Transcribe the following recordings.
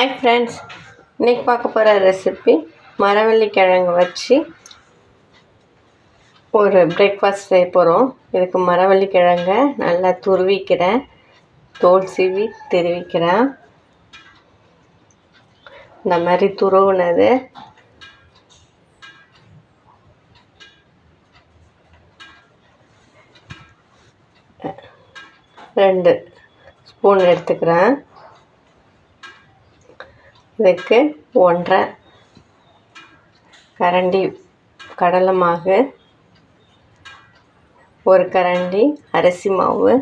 Hi friends, இன்றைக்கி பார்க்க போகிற ரெசிபி மரவள்ளிக்கிழங்கு வச்சு ஒரு பிரேக்ஃபாஸ்ட் செய்ய போகிறோம். இதுக்கு மரவள்ளிக்கிழங்கை நல்லா துருவிக்கிறேன், தோல் சீவி திருவிக்கிறேன். இந்த மாதிரி துருவுனது ரெண்டு ஸ்பூன் எடுத்துக்கிறேன். இதுக்கு 1.5 கரண்டி கடலை மாவு, 1 கரண்டி அரிசி மாவு,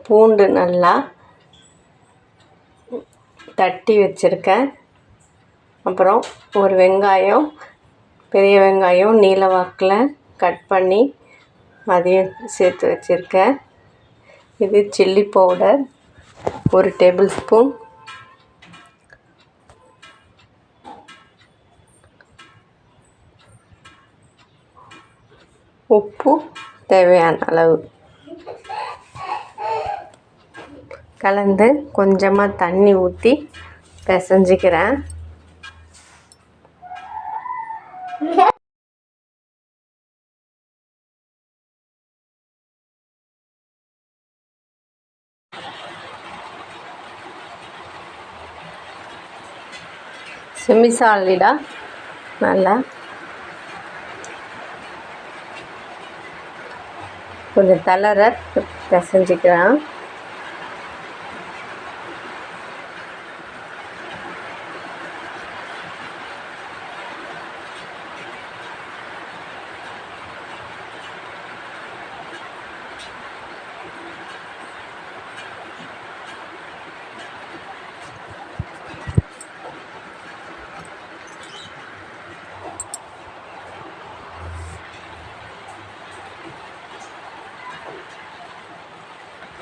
பூண்டு நல்லா தட்டி வச்சுருக்கேன். அப்புறம் ஒரு வெங்காயம், பெரிய வெங்காயம் நீல வாக்கில் கட் பண்ணி அதையும் சேர்த்து வச்சுருக்கேன். இது சில்லி பவுடர் 1 டேபிள் ஸ்பூன், உப்பு தேவையான அளவு கலந்து கொஞ்சமாக தண்ணி ஊற்றி பிசைஞ்சிக்கிறேன். செமி சாலிடாக நல்லா கொஞ்சம் தளர பிசைஞ்சிக்கிறேன்.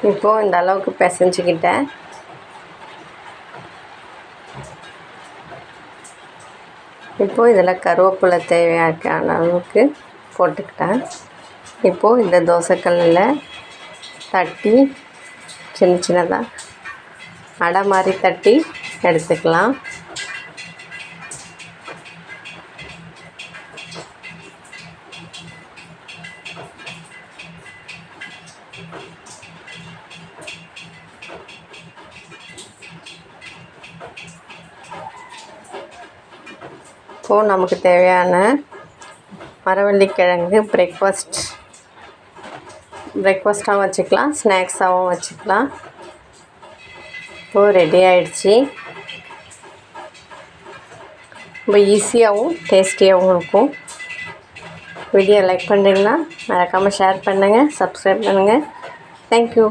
இப்போது இந்த அளவுக்கு பிசைஞ்சிக்கிட்டேன். இப்போது இதில் கருவேப்பிலை தேவையான அளவுக்கு போட்டுக்கிட்டேன். இப்போது இந்த தோசைக்கல்லில் தட்டி சின்ன சின்னதாக அடை மாதிரி தட்டி எடுத்துக்கலாம். இப்போது நமக்கு தேவையான மரவள்ளிக்கிழங்கு பிரேக்ஃபாஸ்ட்டாகவும் வச்சுக்கலாம், ஸ்நாக்ஸாகவும் வச்சுக்கலாம். இப்போது ரெடி ஆகிடுச்சி. ரொம்ப ஈஸியாகவும் டேஸ்டியாகவும் இருக்கும். வீடியோ லைக் பண்ணுறீங்கன்னா மறக்காமல் ஷேர் பண்ணுங்கள், சப்ஸ்கிரைப் பண்ணுங்கள். தேங்க்யூ.